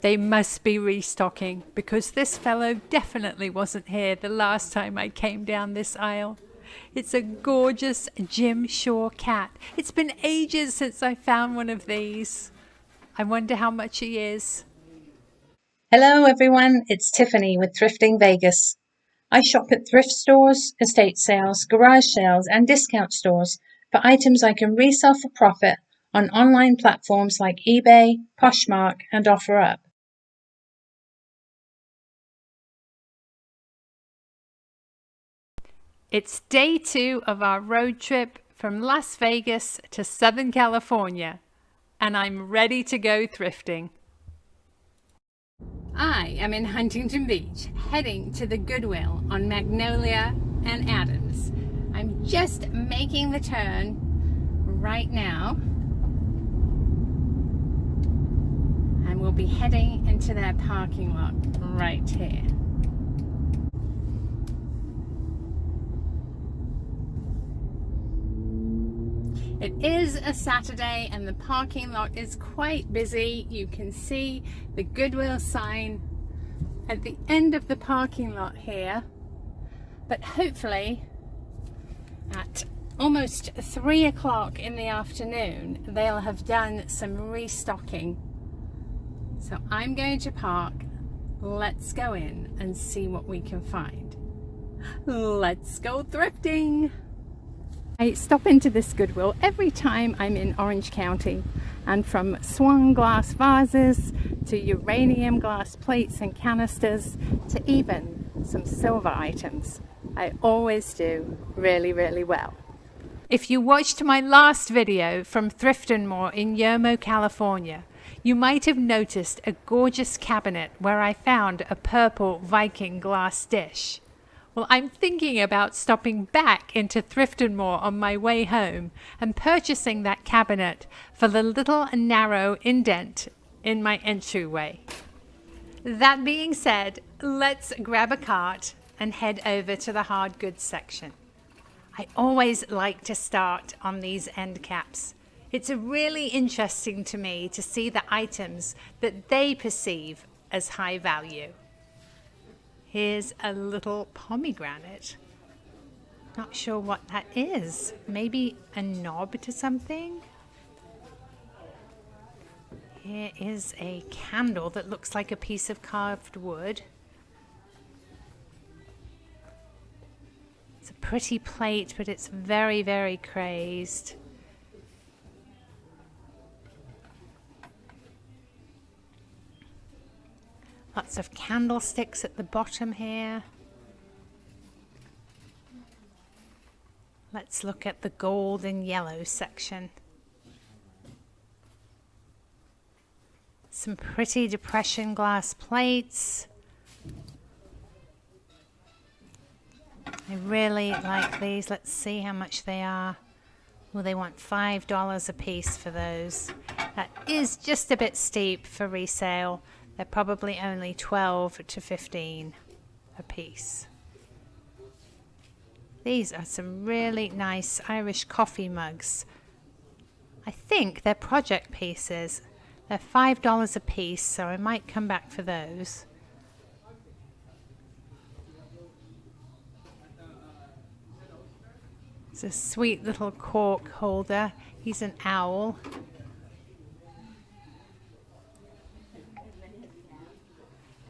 They must be restocking, because this fellow definitely wasn't here the last time I came down this aisle. It's a gorgeous Jim Shore cat. It's been ages since I found one of these. I wonder how much he is. Hello everyone, it's Tiffany with Thrifting Vegas. I shop at thrift stores, estate sales, garage sales, and discount stores for items I can resell for profit on online platforms like eBay, Poshmark, and OfferUp. It's day 2 of our road trip from Las Vegas to Southern California, and I'm ready to go thrifting. I am in Huntington Beach, heading to the Goodwill on Magnolia and Adams. I'm just making the turn right now, and we'll be heading into their parking lot right here. It is a Saturday and the parking lot is quite busy. You can see the Goodwill sign at the end of the parking lot here, but hopefully at almost 3 o'clock in the afternoon they'll have done some restocking. So I'm going to park. Let's go in and see what we can find. Let's go thrifting. I stop into this Goodwill every time I'm in Orange County, and from swan glass vases to uranium glass plates and canisters to even some silver items, I always do really, really well. If you watched my last video from Thrift and More in Yermo, California, you might have noticed a gorgeous cabinet where I found a purple Viking glass dish. Well, I'm thinking about stopping back into Thrift and More on my way home and purchasing that cabinet for the little narrow indent in my entryway. That being said, let's grab a cart and head over to the hard goods section. I always like to start on these end caps. It's really interesting to me to see the items that they perceive as high value. Here's a little pomegranate. Not sure what that is. Maybe a knob to something? Here is a candle that looks like a piece of carved wood. It's a pretty plate, but it's very, very crazed. Lots of candlesticks at the bottom here. Let's look at the gold and yellow section. Some pretty depression glass plates. I really like these. Let's see how much they are. Well, they want $5 a piece for those. That is just a bit steep for resale. They're probably only 12 to 15 a piece. These are some really nice Irish coffee mugs. I think they're project pieces. They're $5 a piece, so I might come back for those. It's a sweet little cork holder. He's an owl.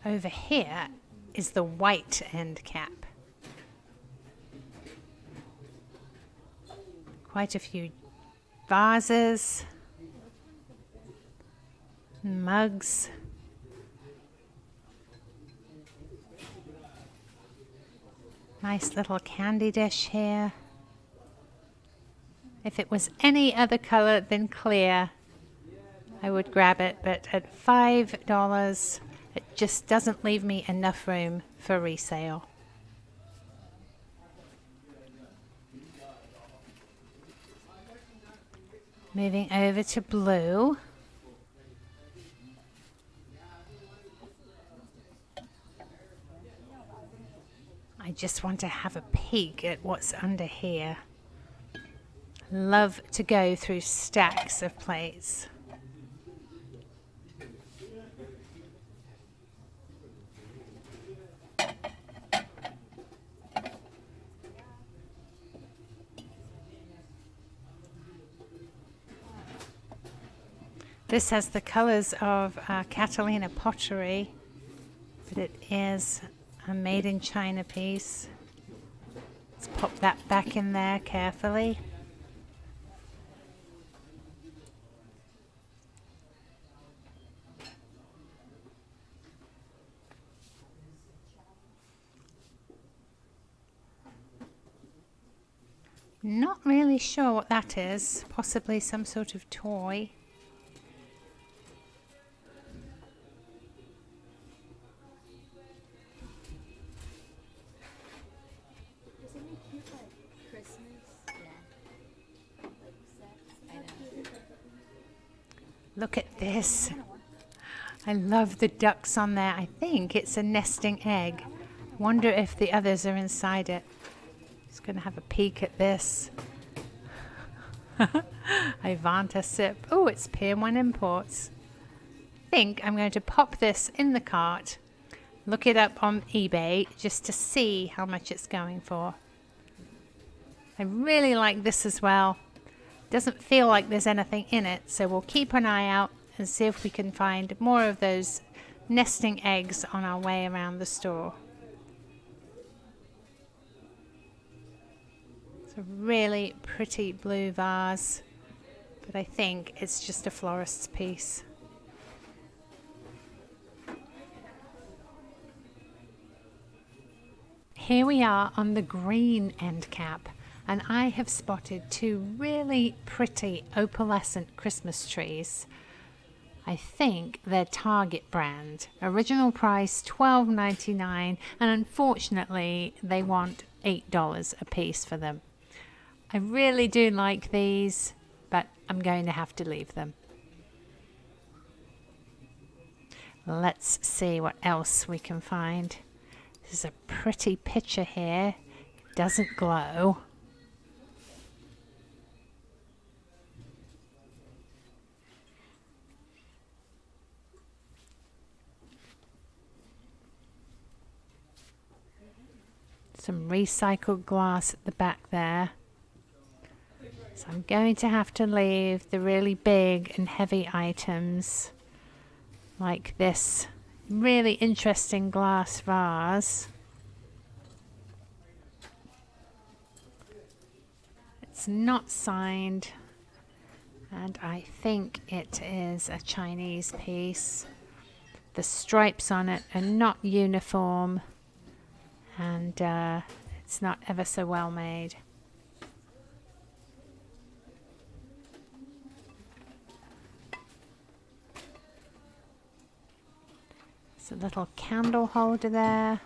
Over here is the white end cap. Quite a few vases, mugs. Nice little candy dish here. If it was any other color than clear, I would grab it, but at $5, it just doesn't leave me enough room for resale. Moving over to blue. I just want to have a peek at what's under here. Love to go through stacks of plates. This has the colors of Catalina pottery, but it is a made in China piece. Let's pop that back in there carefully. Not really sure what that is. Possibly some sort of toy. Look at this. I love the ducks on there. I think it's a nesting egg. Wonder if the others are inside it. Just going to have a peek at this. I want a sip. Oh, it's Pier 1 Imports. I think I'm going to pop this in the cart, look it up on eBay just to see how much it's going for. I really like this as well. Doesn't feel like there's anything in it, so we'll keep an eye out and see if we can find more of those nesting eggs on our way around the store. It's a really pretty blue vase, but I think it's just a florist's piece. Here we are on the green end cap, and I have spotted two really pretty opalescent Christmas trees. I think they're Target brand. Original price $12.99, and unfortunately they want $8 a piece for them. I really do like these, but I'm going to have to leave them. Let's see what else we can find. This is a pretty picture here. It doesn't glow. Some recycled glass at the back there. So I'm going to have to leave the really big and heavy items like this really interesting glass vase. It's not signed, and I think it is a Chinese piece. The stripes on it are not uniform, and it's not ever so well made. There's a little candle holder there.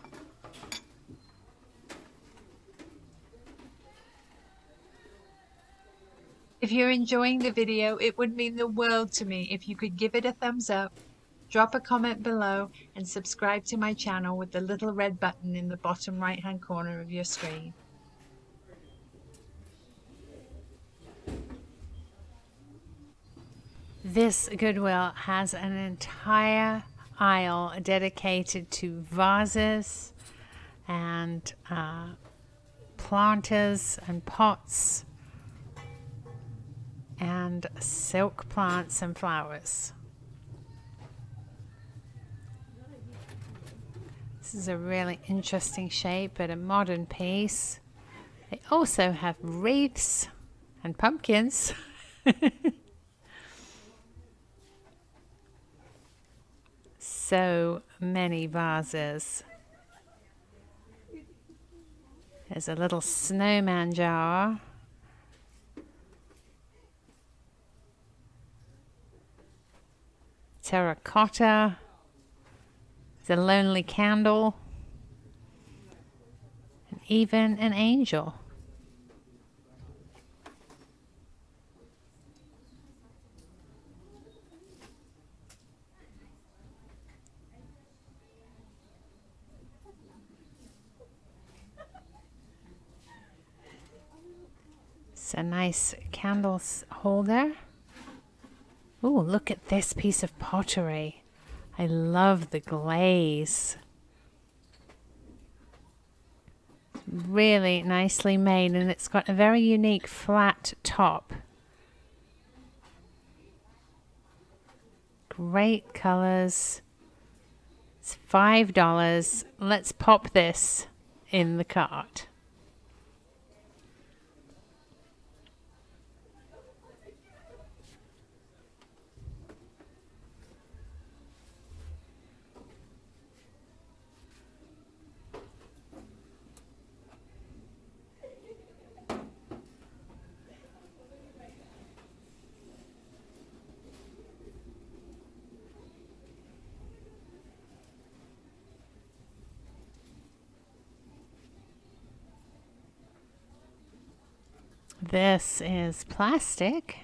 If you're enjoying the video, it would mean the world to me if you could give it a thumbs up, drop a comment below, and subscribe to my channel with the little red button in the bottom right hand corner of your screen. This Goodwill has an entire aisle dedicated to vases and planters and pots and silk plants and flowers. This is a really interesting shape, but a modern piece. They also have wreaths and pumpkins. So many vases. There's a little snowman jar. Terracotta. There's a lonely candle. And even an angel. It's a nice candle holder. Oh, look at this piece of pottery. I love the glaze. Really nicely made, and it's got a very unique flat top. Great colors. It's $5. Let's pop this in the cart. This is plastic.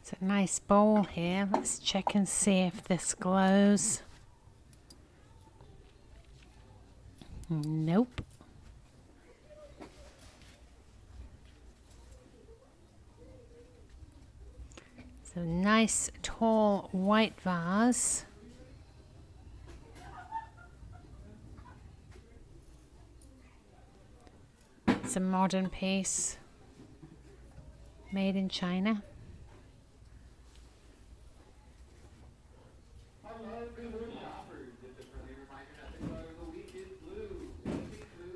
It's a nice bowl here. Let's check and see if this glows. Nope. So nice tall white vase. It's a modern piece made in China.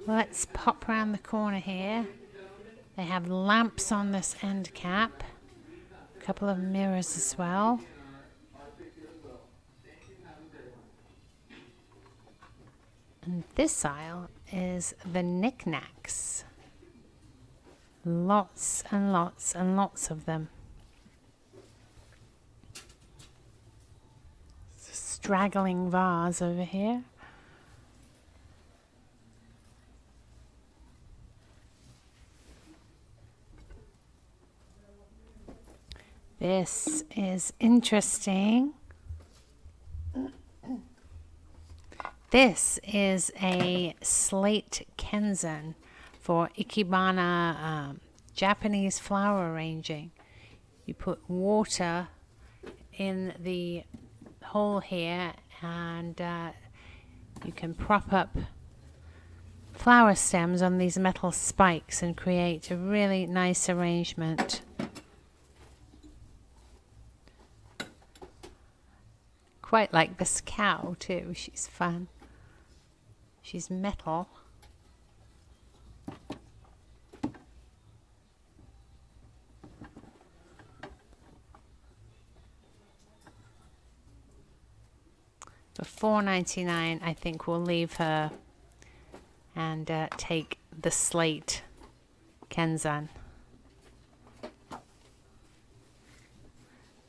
Let's pop around the corner here. They have lamps on this end cap. A couple of mirrors as well. And this aisle is the Knickknacks. Lots and lots and lots of them. Straggling vase over here. This is interesting. This is a slate Kenzan for Ikebana Japanese flower arranging. You put water in the hole here and you can prop up flower stems on these metal spikes and create a really nice arrangement. Quite like this cow too. She's fun. She's metal. For $4.99, I think we'll leave her and take the slate Kenzan.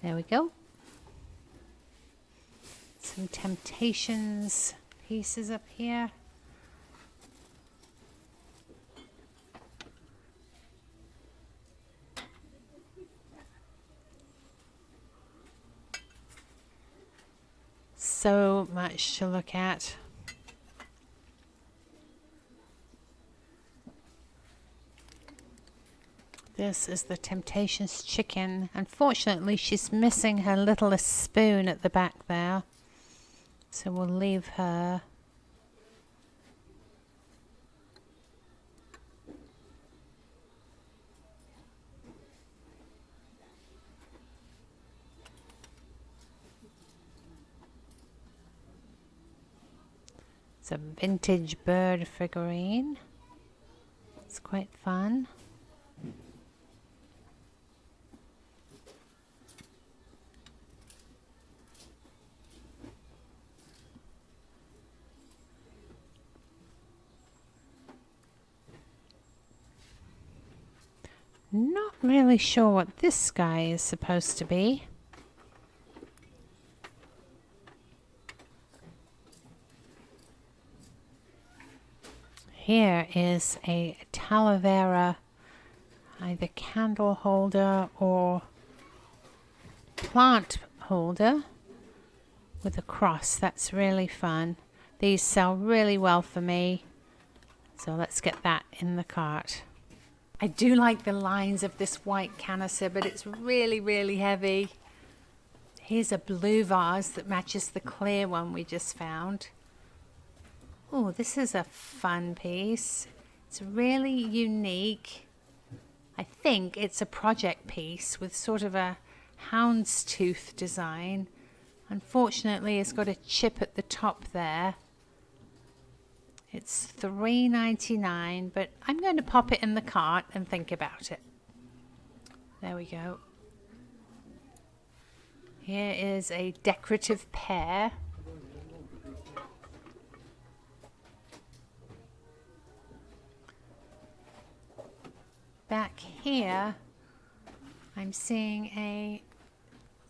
There we go. Some Temptations pieces up here. So much to look at. This is the Temptations chicken. Unfortunately, she's missing her littlest spoon at the back there. So we'll leave her. It's a vintage bird figurine. It's quite fun. Not really sure what this guy is supposed to be. Here is a Talavera, either candle holder or plant holder with a cross. That's really fun. These sell really well for me. So let's get that in the cart. I do like the lines of this white canister, but it's really, really heavy. Here's a blue vase that matches the clear one we just found. Oh, this is a fun piece. It's really unique. I think it's a project piece with sort of a houndstooth design. Unfortunately, it's got a chip at the top there. It's $3.99, but I'm going to pop it in the cart and think about it. There we go. Here is a decorative pear. Back here, I'm seeing a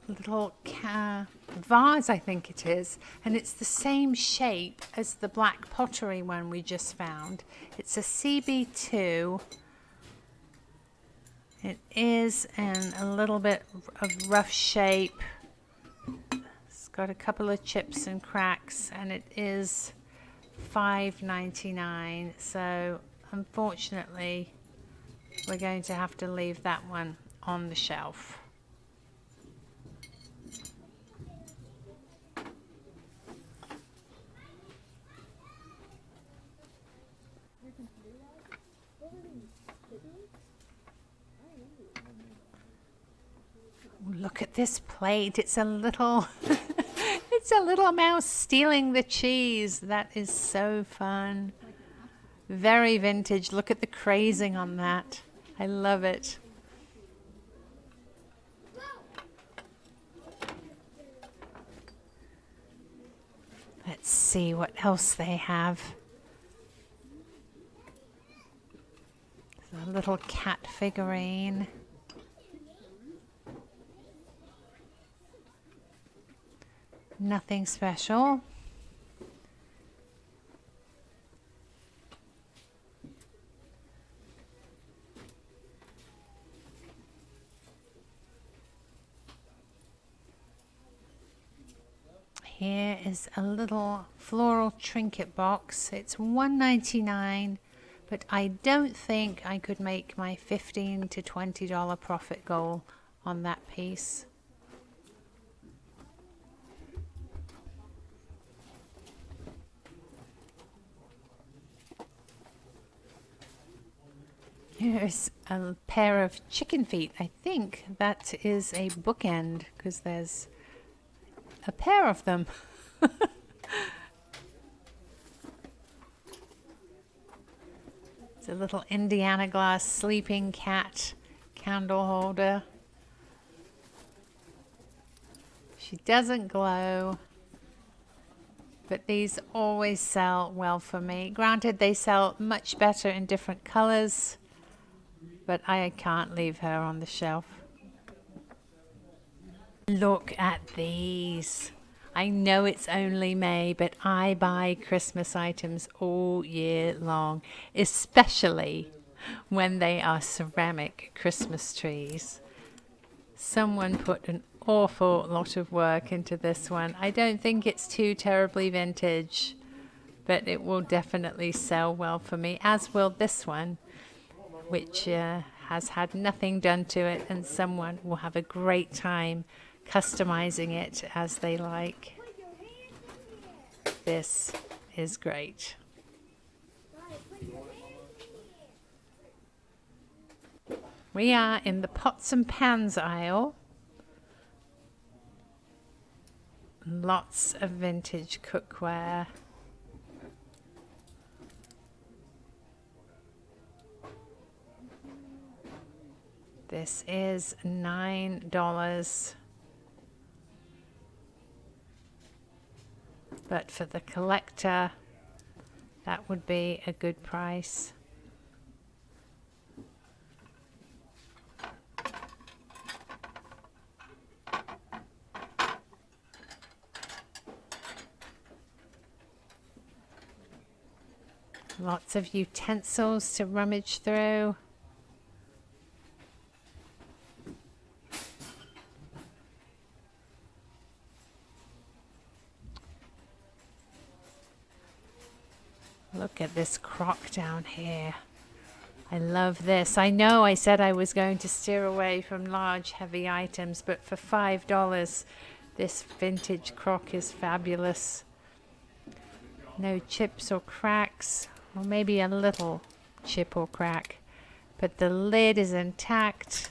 little vase, I think it is, and it's the same shape as the black pottery one we just found. It's a CB2. It is in a little bit of rough shape. It's got a couple of chips and cracks, and it is $5.99. So unfortunately, we're going to have to leave that one on the shelf. Look at this plate. It's a little it's a little mouse stealing the cheese. That is so fun. Very vintage. Look at the crazing on that. I love it. Let's see what else they have. There's a little cat figurine. Nothing special. Here is a little floral trinket box. It's $1.99, but I don't think I could make my $15 to $20 profit goal on that piece. Here's a pair of chicken feet. I think that is a bookend because there's a pair of them. It's a little Indiana glass sleeping cat candle holder. She doesn't glow, but these always sell well for me. Granted, they sell much better in different colors, but I can't leave her on the shelf. Look at these. I know it's only May, but I buy Christmas items all year long, especially when they are ceramic Christmas trees. Someone put an awful lot of work into this one. I don't think it's too terribly vintage, but it will definitely sell well for me, as will this one, which has had nothing done to it, and someone will have a great time customizing it as they like. This is great. We are in the pots and pans aisle. Lots of vintage cookware. This is $9. But for the collector, that would be a good price. Lots of utensils to rummage through. Look at this crock down here. I love this. I know I said I was going to steer away from large, heavy items, but for $5, this vintage crock is fabulous. No chips or cracks, or maybe a little chip or crack, but the lid is intact.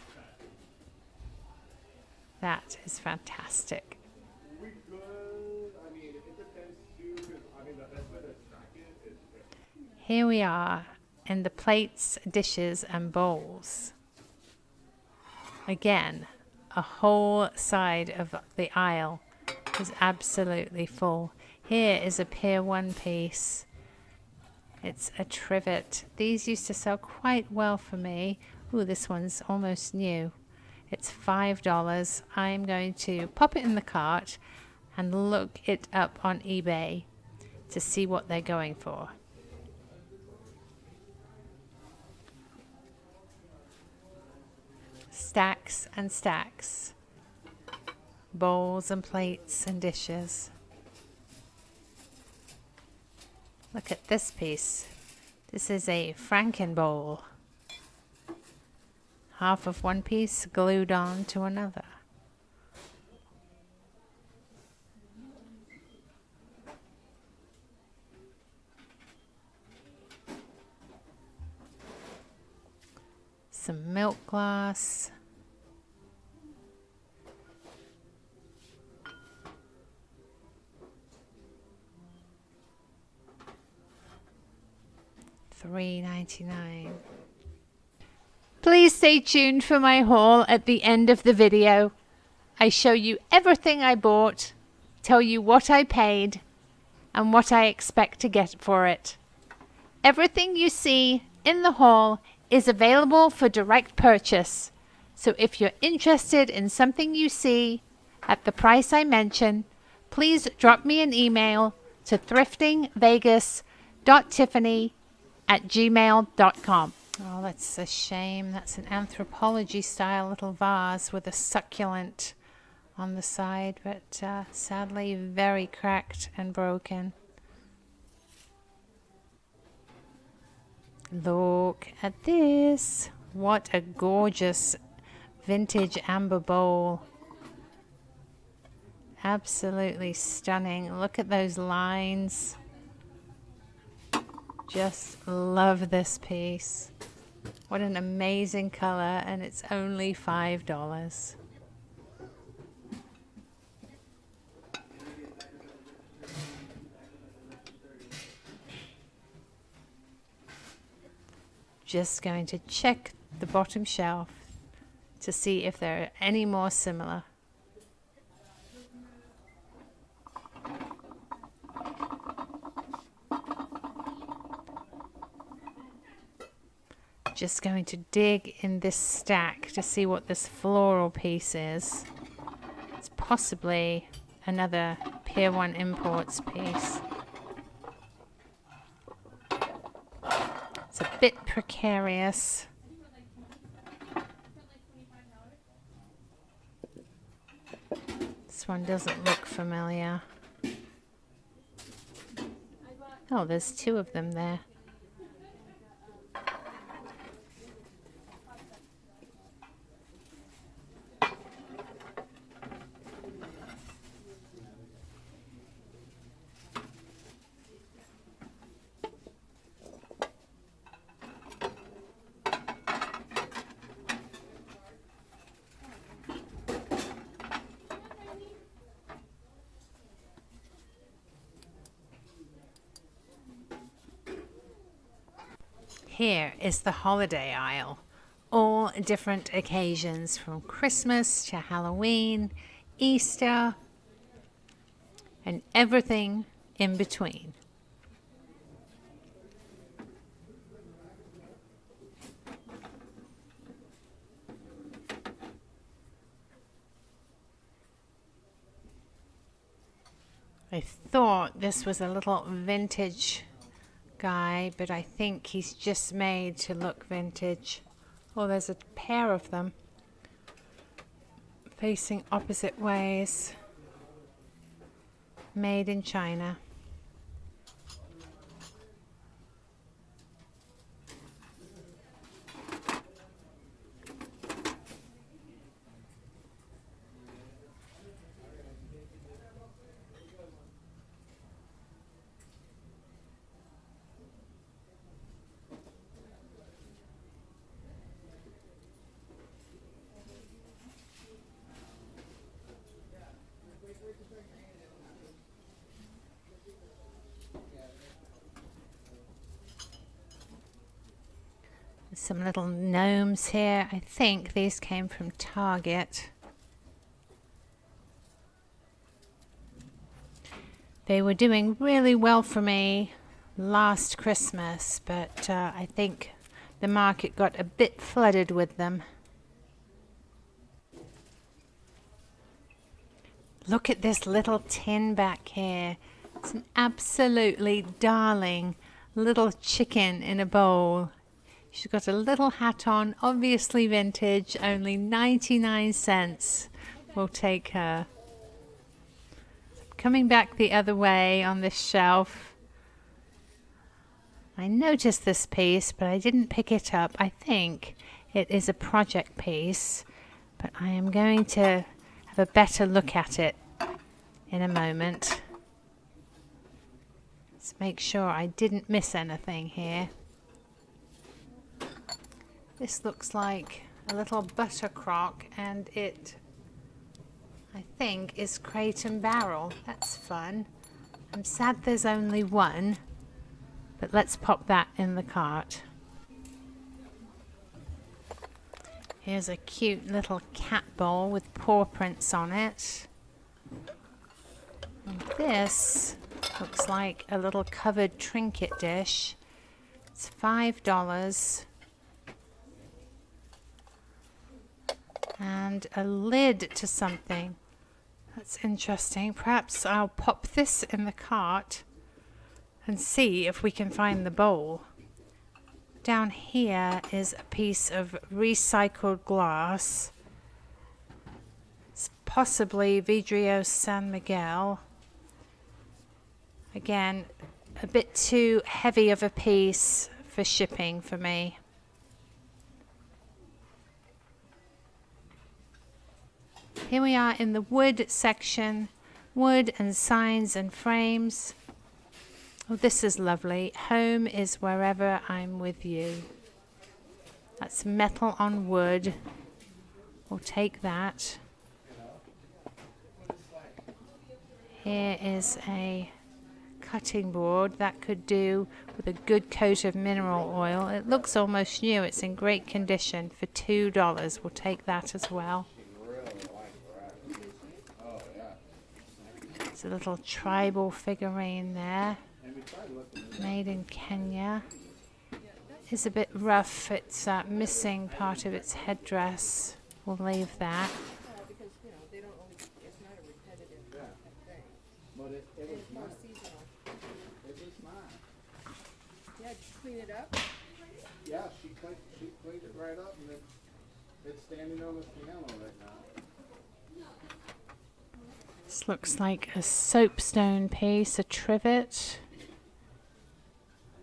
That is fantastic. Here we are in the plates, dishes and bowls. Again, a whole side of the aisle is absolutely full. Here is a Pier 1 piece. It's a trivet. These used to sell quite well for me. Ooh, this one's almost new. It's $5. I'm going to pop it in the cart and look it up on eBay to see what they're going for. Stacks and stacks. Bowls and plates and dishes. Look at this piece. This is a Franken bowl. Half of one piece glued on to another. Some milk glass. $3.99. Please stay tuned for my haul at the end of the video. I show you everything I bought, tell you what I paid, and what I expect to get for it. Everything you see in the haul is available for direct purchase. So if you're interested in something you see at the price I mention, please drop me an email to thriftingvegas.tiffany@gmail.com. Oh, that's a shame. That's an anthropology style little vase with a succulent on the side, but sadly very cracked and broken. Look at this. What a gorgeous vintage amber bowl. Absolutely stunning. Look at those lines. Just love this piece. What an amazing color, and it's only $5. Just going to check the bottom shelf to see if there are any more similar. Just going to dig in this stack to see what this floral piece is. It's possibly another Pier 1 Imports piece. It's a bit precarious. This one doesn't look familiar. Oh, there's two of them there. Here is the holiday aisle. All different occasions from Christmas to Halloween, Easter, and everything in between. I thought this was a little vintage guy, but I think he's just made to look vintage. Oh, there's a pair of them facing opposite ways. Made in China. Some little gnomes here. I think these came from Target. They were doing really well for me last Christmas, but I think the market got a bit flooded with them. Look at this little tin back here. It's an absolutely darling little chicken in a bowl. She's got a little hat on, obviously vintage, only 99 cents. We'll take her. Coming back the other way on this shelf, I noticed this piece, but I didn't pick it up. I think it is a project piece, but I am going to have a better look at it in a moment. Let's make sure I didn't miss anything here. This looks like a little butter crock, and it, I think, is Crate and Barrel. That's fun. I'm sad there's only one, but let's pop that in the cart. Here's a cute little cat bowl with paw prints on it. And this looks like a little covered trinket dish. It's $5. And a lid to something. That's interesting. Perhaps I'll pop this in the cart and see if we can find the bowl. Down here is a piece of recycled glass. It's possibly Vidrio San Miguel. Again, a bit too heavy of a piece for shipping for me. Here we are in the wood section. Wood and signs and frames. Oh, this is lovely. Home is wherever I'm with you. That's metal on wood. We'll take that. Here is a cutting board that could do with a good coat of mineral oil. It looks almost new. It's in great condition for $2. We'll take that as well. It's a little tribal figurine there, made in Kenya. It's a bit rough. It's missing part of its headdress. We'll leave that. Yeah, did you clean it up? Yeah, she cleaned it right up, and it's standing on the piano right now. This looks like a soapstone piece, a trivet.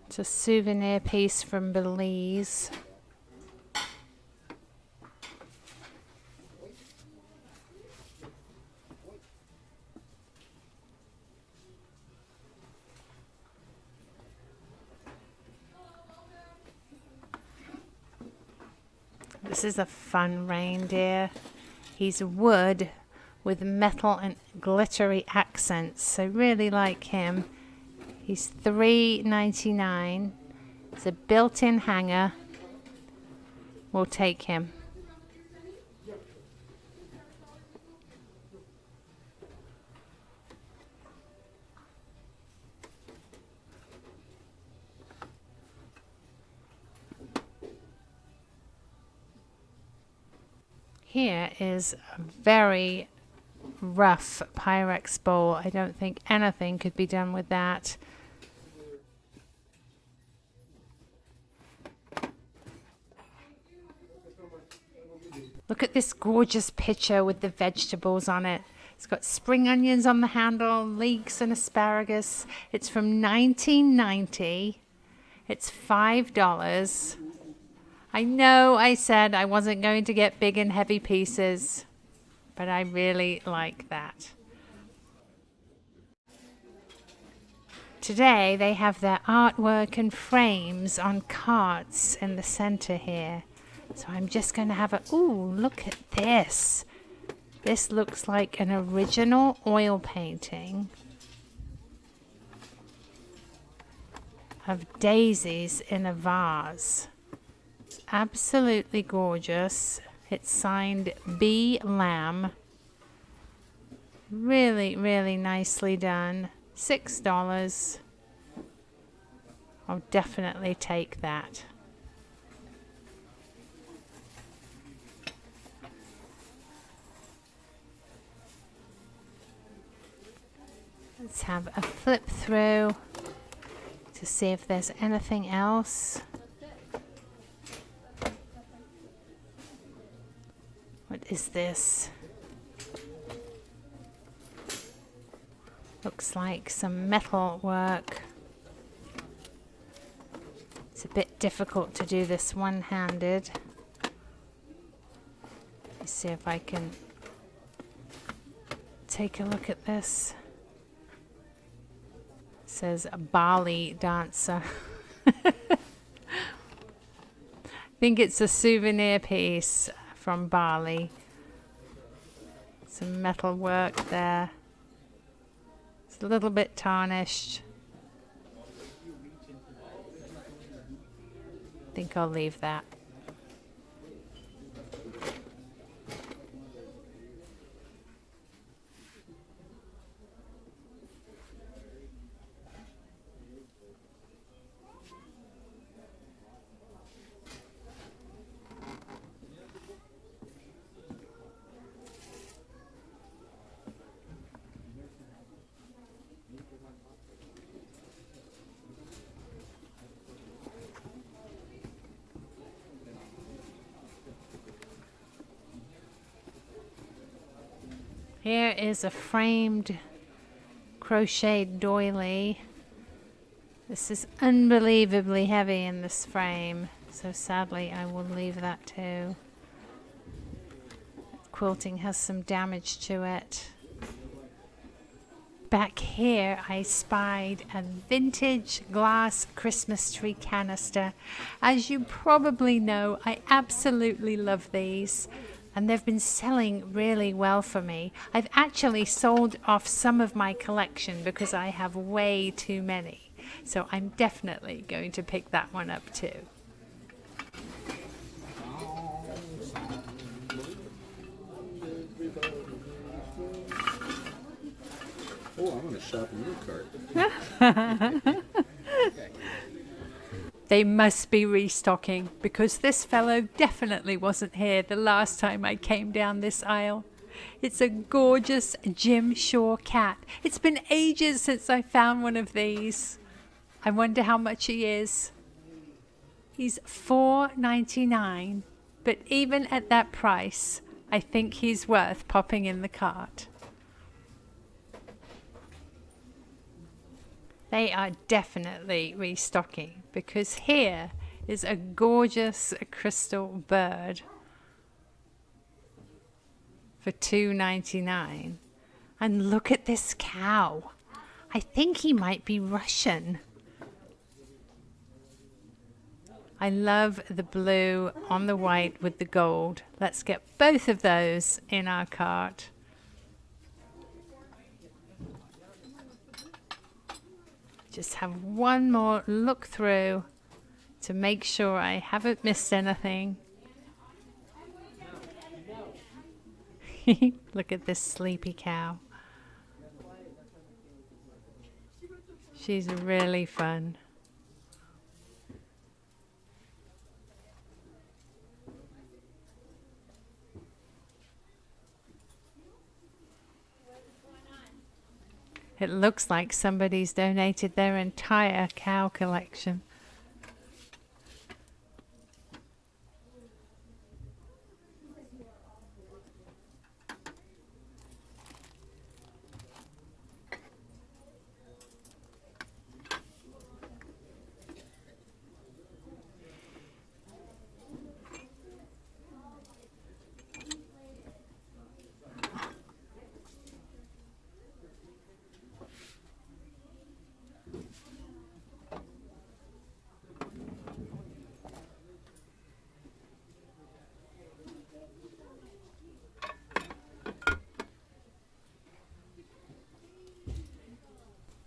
It's a souvenir piece from Belize. This is a fun reindeer. He's wood with metal and glittery accents, so really like him. He's $3.99. It's a built-in hanger. We'll take him. Here is a very rough Pyrex bowl. I don't think anything could be done with that. Look at this gorgeous picture with the vegetables on it. It's got spring onions on the handle, leeks and asparagus. It's from 1990. It's $5. I know I said I wasn't going to get big and heavy pieces, but I really like that. Today they have their artwork and frames on carts in the center here. So I'm just going to have a, ooh, look at this. This looks like an original oil painting of daisies in a vase. It's absolutely gorgeous. It's signed B. Lamb. Really, really nicely done. $6. I'll definitely take that. Let's have a flip through to see if there's anything else. What is this? Looks like some metal work. It's a bit difficult to do this one-handed. Let's see if I can take a look at this. It says a Bali dancer. I think it's a souvenir piece from Bali. Some metal work there. It's a little bit tarnished. I think I'll leave that. Here is a framed crocheted doily. This is unbelievably heavy in this frame, so sadly I will leave that too. Quilting has some damage to it. Back here I spied a vintage glass Christmas tree canister. As you probably know, I absolutely love these. And they've been selling really well for me. I've actually sold off some of my collection because I have way too many. So I'm definitely going to pick that one up too. Oh, I'm going to shop in your cart. Okay. They must be restocking because this fellow definitely wasn't here the last time I came down this aisle. It's a gorgeous Jim Shore cat. It's been ages since I found one of these. I wonder how much he is. He's $4.99, but even at that price, I think he's worth popping in the cart. They are definitely restocking because here is a gorgeous Krystle bird for $2.99. And look at this cow. I think he might be Russian. I love the blue on the white with the gold. Let's get both of those in our cart. Just have one more look through to make sure I haven't missed anything. Look at this sleepy cow. She's really fun. It looks like somebody's donated their entire cow collection.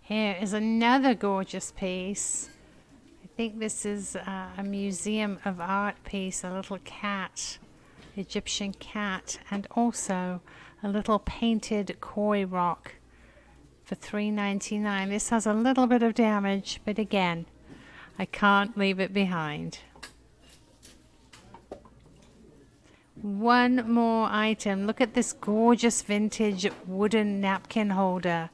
Here is another gorgeous piece. I think this is a museum of art piece, a little cat, Egyptian cat, and also a little painted koi rock for $3.99. This has a little bit of damage, but again, I can't leave it behind. One more item. Look at this gorgeous vintage wooden napkin holder.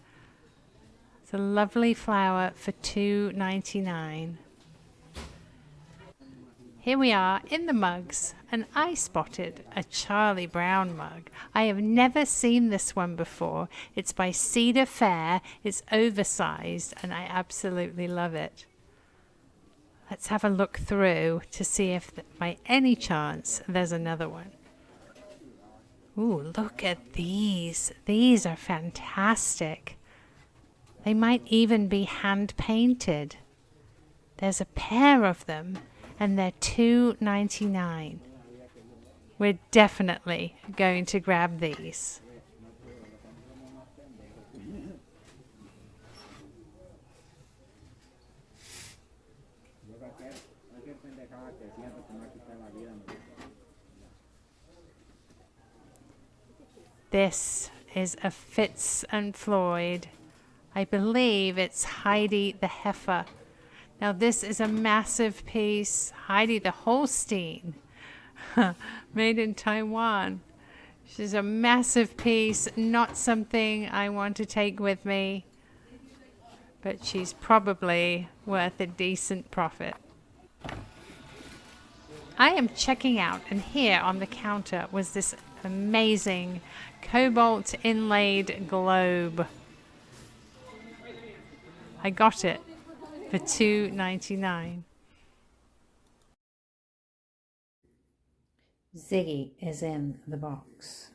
It's a lovely flower for $2.99. Here we are in the mugs, and I spotted a Charlie Brown mug. I have never seen this one before. It's by Cedar Fair. It's oversized, and I absolutely love it. Let's have a look through to see if by any chance there's another one. Ooh, look at these. These are fantastic. They might even be hand painted. There's a pair of them, and they're $2.99. We're definitely going to grab these. This is a Fitz and Floyd. I believe it's Heidi the Heifer. Now this is a massive piece. Heidi the Holstein, made in Taiwan. She's a massive piece, not something I want to take with me, but she's probably worth a decent profit. I am checking out, and here on the counter was this amazing cobalt inlaid globe. I got it for $2.99. Ziggy is in the box.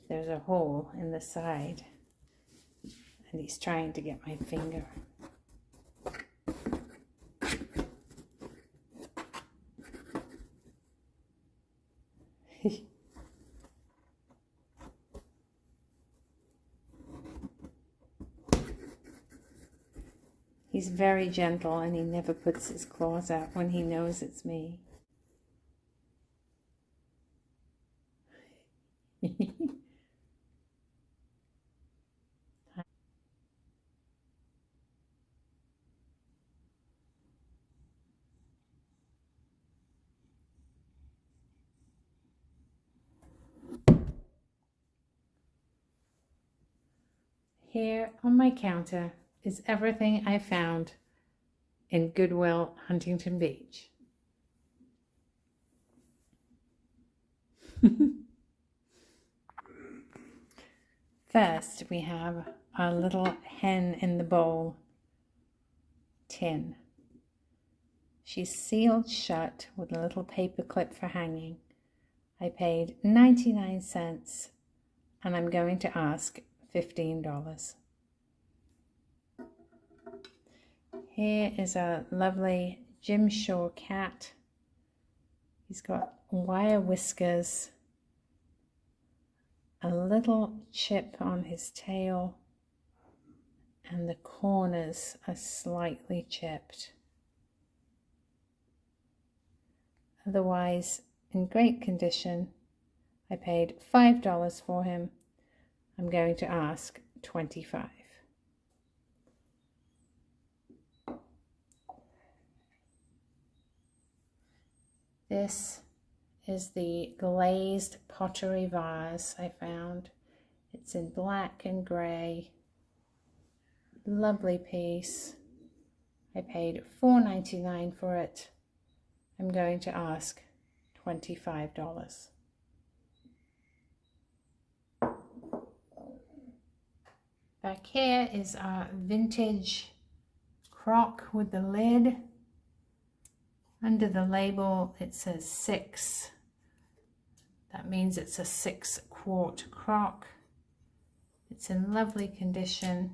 There's a hole in the side, and he's trying to get my finger. He's very gentle, and he never puts his claws out when he knows it's me. Here on my counter is everything I found in Goodwill, Huntington Beach. First, we have our little hen in the bowl tin. She's sealed shut with a little paper clip for hanging. I paid 99 cents, and I'm going to ask $15. Here is a lovely Jim Shore cat. He's got wire whiskers, a little chip on his tail, and the corners are slightly chipped. Otherwise, in great condition. I paid $5 for him. I'm going to ask $25. This is the glazed pottery vase I found. It's in black and gray. Lovely piece. I paid $4.99 for it. I'm going to ask $25. Back here is our vintage crock with the lid. Under the label it says 6. That means it's a 6-quart crock. It's in lovely condition.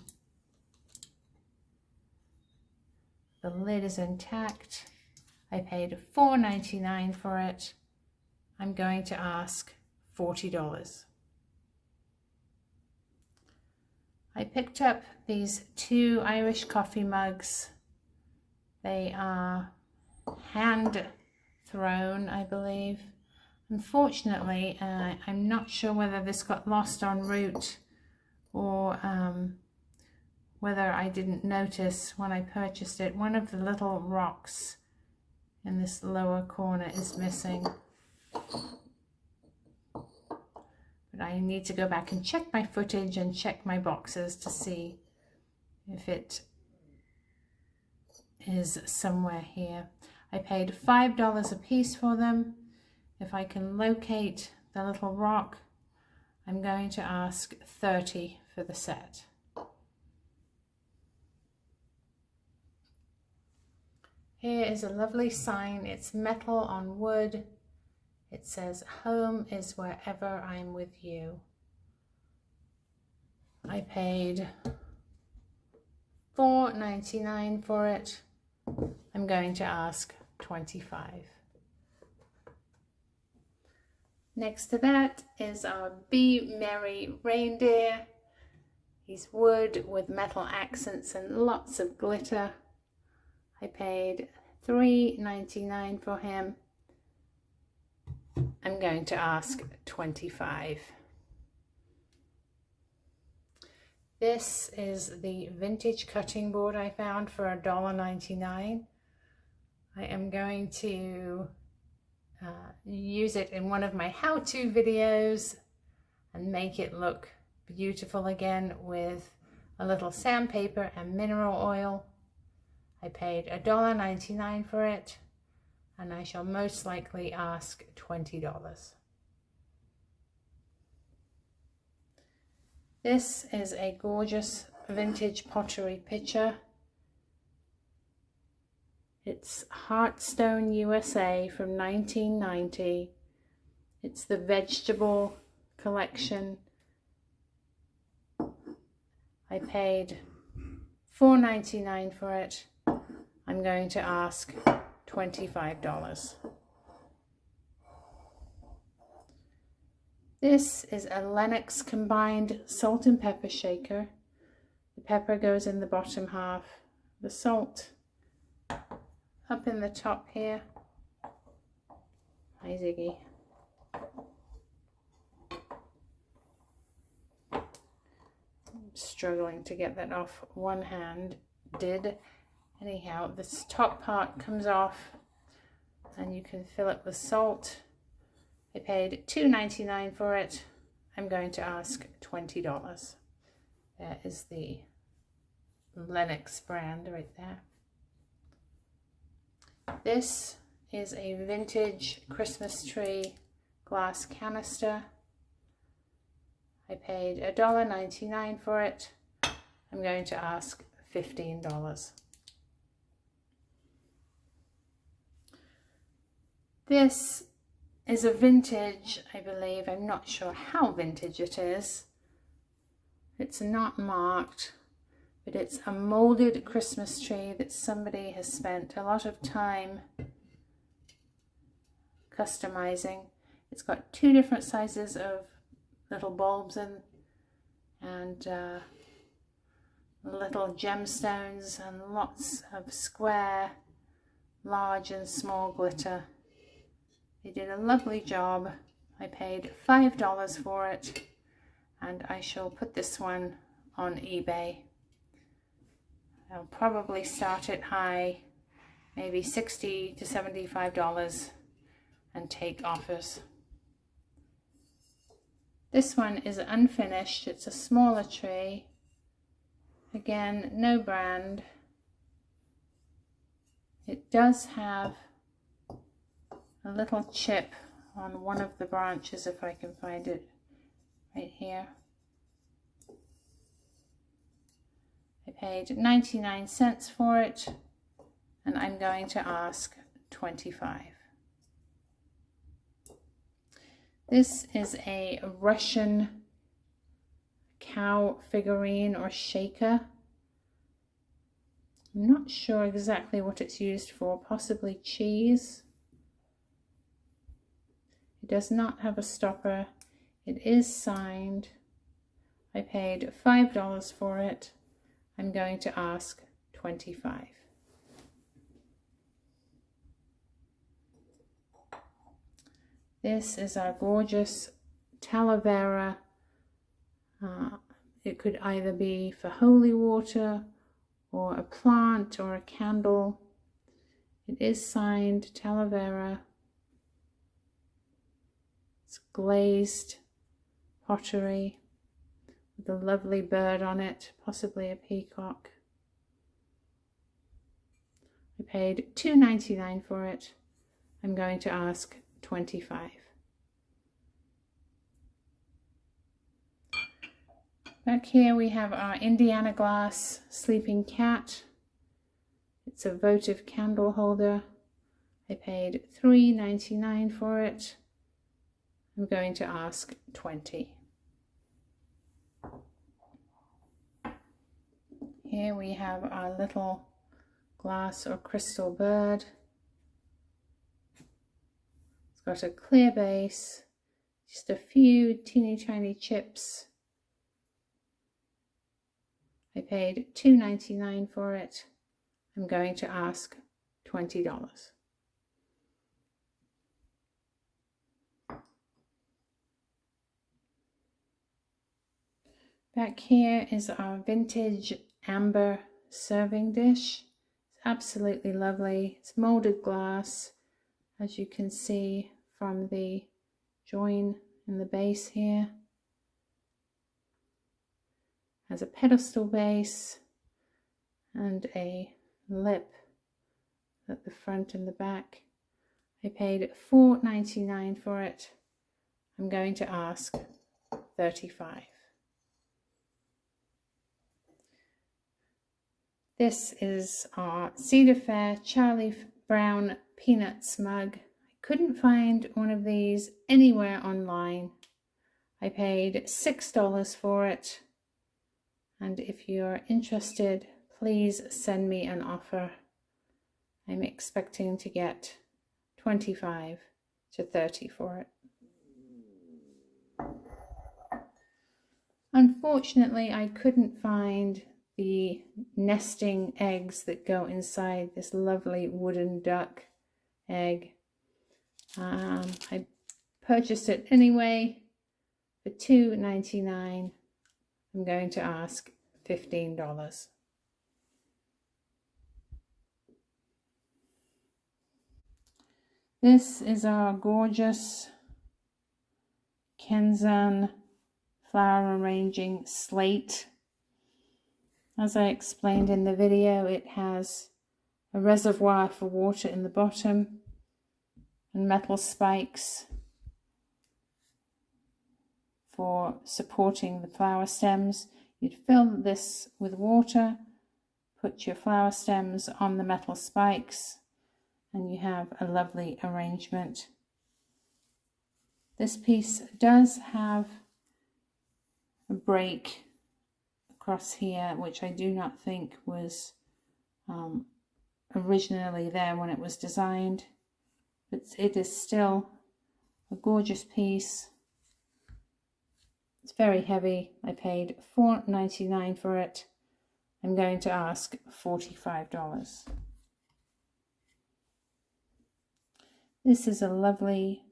The lid is intact. I paid $4.99 for it. I'm going to ask $40. I picked up these 2 Irish coffee mugs. They are hand thrown, I believe. Unfortunately, I'm not sure whether this got lost en route or whether I didn't notice when I purchased it. One of the little rocks in this lower corner is missing. But I need to go back and check my footage and check my boxes to see if it is somewhere here. I paid $5 a piece for them. If I can locate the little rock, I'm going to ask $30 for the set. Here is a lovely sign. It's metal on wood. It says, "Home is wherever I'm with you." I paid $4.99 for it. I'm going to ask $25. Next to that is our Be Merry reindeer. He's wood with metal accents and lots of glitter. I paid $3.99 for him. I'm going to ask $25. This is the vintage cutting board I found for $1.99. I am going to use it in one of my how-to videos and make it look beautiful again with a little sandpaper and mineral oil. I paid $1.99 for it, and I shall most likely ask $20. This is a gorgeous vintage pottery pitcher. It's Hearthstone USA from 1990. It's the vegetable collection. I paid $4.99 for it. I'm going to ask $25. This is a Lenox combined salt and pepper shaker. The pepper goes in the bottom half, the salt up in the top here. Hi Ziggy. I'm struggling to get that off one hand. Anyhow, this top part comes off and you can fill it with salt. I paid $2.99 for it. I'm going to ask $20. There is the Lenox brand right there. This is a vintage Christmas tree glass canister. I paid $1.99 for it. I'm going to ask $15. This is a vintage, I believe. I'm not sure how vintage it is. It's not marked, but it's a molded Christmas tree that somebody has spent a lot of time customizing. It's got 2 different sizes of little bulbs and little gemstones and lots of square, large and small glitter. They did a lovely job. I paid $5 for it, and I shall put this one on eBay. I'll probably start it high, maybe $60 to $75, and take offers. This one is unfinished. It's a smaller tree. Again, no brand. It does have a little chip on one of the branches, if I can find it, right here. I paid 99 cents for it, and I'm going to ask $25. This is a Russian cow figurine or shaker. I'm not sure exactly what it's used for, possibly cheese. It does not have a stopper. It is signed. I paid $5 for it. I'm going to ask $25. This is our gorgeous Talavera. It could either be for holy water or a plant or a candle. It is signed Talavera. It's glazed pottery with a lovely bird on it, possibly a peacock. I paid $2.99 for it. I'm going to ask $25. Back here we have our Indiana glass sleeping cat. It's a votive candle holder. I paid $3.99 for it. I'm going to ask $20. Here we have our little glass or crystal bird. It's got a clear base, just a few teeny tiny chips. I paid $2.99 for it. I'm going to ask $20. Back here is our vintage amber serving dish. It's absolutely lovely. It's molded glass, as you can see from the join in the base here. Has a pedestal base and a lip at the front and the back. I paid $4.99 for it. I'm going to ask $35. This is our Cedar Fair Charlie Brown Peanuts mug. I couldn't find one of these anywhere online. I paid $6 for it. And if you're interested, please send me an offer. I'm expecting to get $25 to $30 for it. Unfortunately, I couldn't find the nesting eggs that go inside this lovely wooden duck egg. I purchased it anyway for $2.99. I'm going to ask $15. This is our gorgeous Kenzan flower arranging slate. As I explained in the video, it has a reservoir for water in the bottom and metal spikes for supporting the flower stems. You'd fill this with water, put your flower stems on the metal spikes, and you have a lovely arrangement. This piece does have a break across here, which I do not think was originally there when it was designed, but it is still a gorgeous piece. It's very heavy. I paid $4.99 for it. I'm going to ask $45. This is a lovely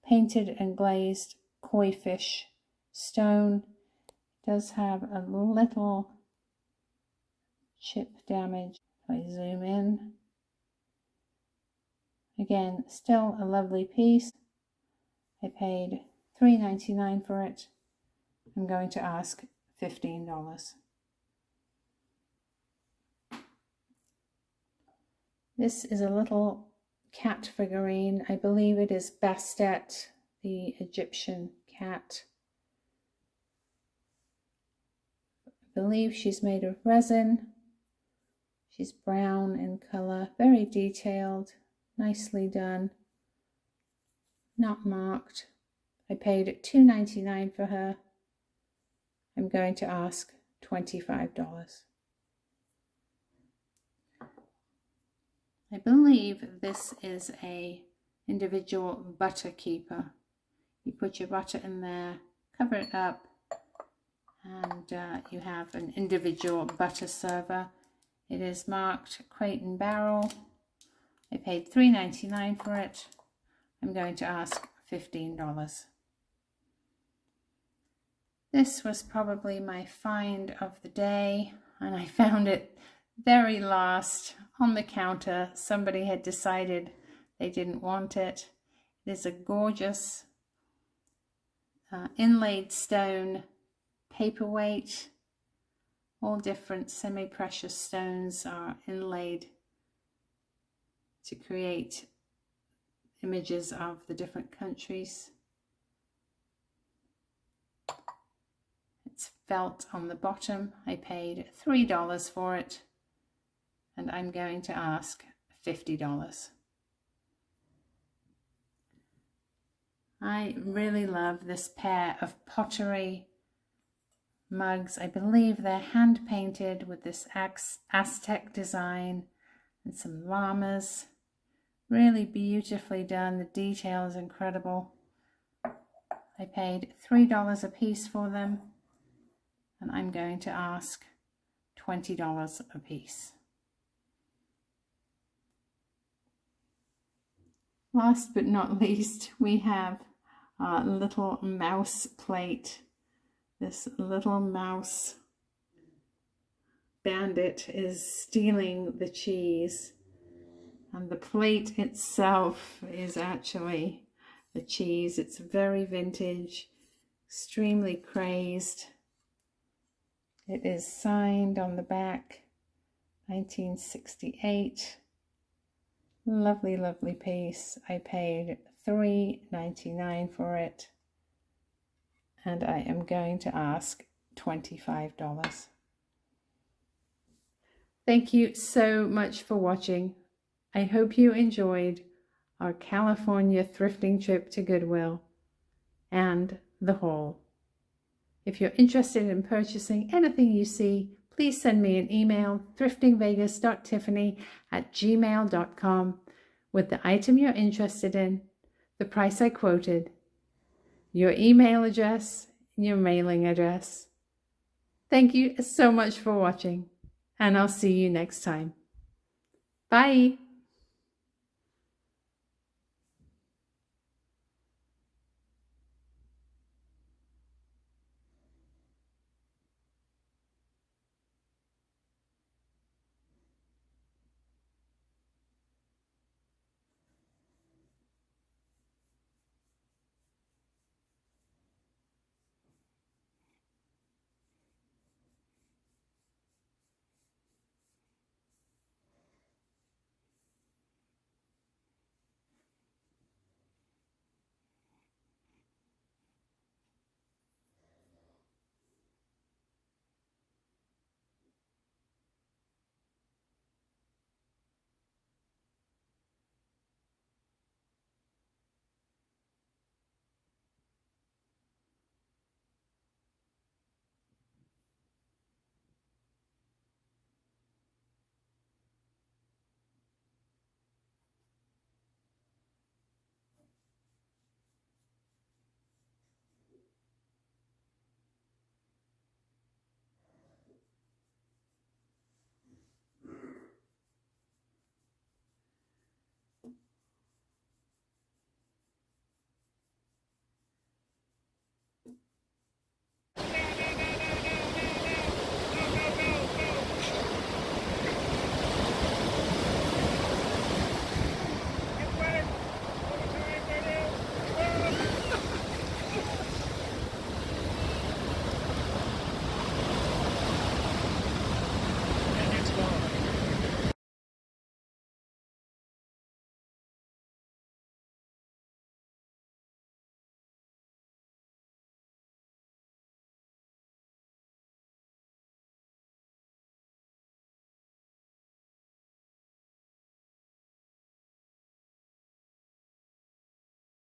painted and glazed koi fish stone. It does have a little chip damage. If I zoom in, again, still a lovely piece. I paid $3.99 for it. I'm going to ask $15. This is a little cat figurine. I believe it is Bastet, the Egyptian cat. I believe she's made of resin. She's brown in color, very detailed, nicely done, not marked. I paid $2.99 for her. I'm going to ask $25. I believe this is a individual butter keeper. You put your butter in there, cover it up, and you have an individual butter server. It is marked Crate and Barrel. I paid $3.99 for it. I'm going to ask $15. This was probably my find of the day, and I found it very last on the counter. Somebody had decided they didn't want it. It is a gorgeous inlaid stone paperweight. All different semi-precious stones are inlaid to create images of the different countries. It's felt on the bottom. I paid $3 for it, and I'm going to ask $50. I really love this pair of pottery mugs. I believe they're hand painted with this Aztec design and some llamas. Really beautifully done. The detail is incredible. I paid $3 a piece for them, and I'm going to ask $20 a piece. Last but not least, we have a little mouse plate. This little mouse bandit is stealing the cheese, and the plate itself is actually the cheese. It's very vintage, extremely crazed. It is signed on the back, 1968. Lovely, lovely piece. I paid $3.99 for it, and I am going to ask $25. Thank you so much for watching. I hope you enjoyed our California thrifting trip to Goodwill and the haul. If you're interested in purchasing anything you see, please send me an email, thriftingvegas.tiffany@gmail.com, with the item you're interested in, the price I quoted, your email address, and your mailing address. Thank you so much for watching, and I'll see you next time. Bye!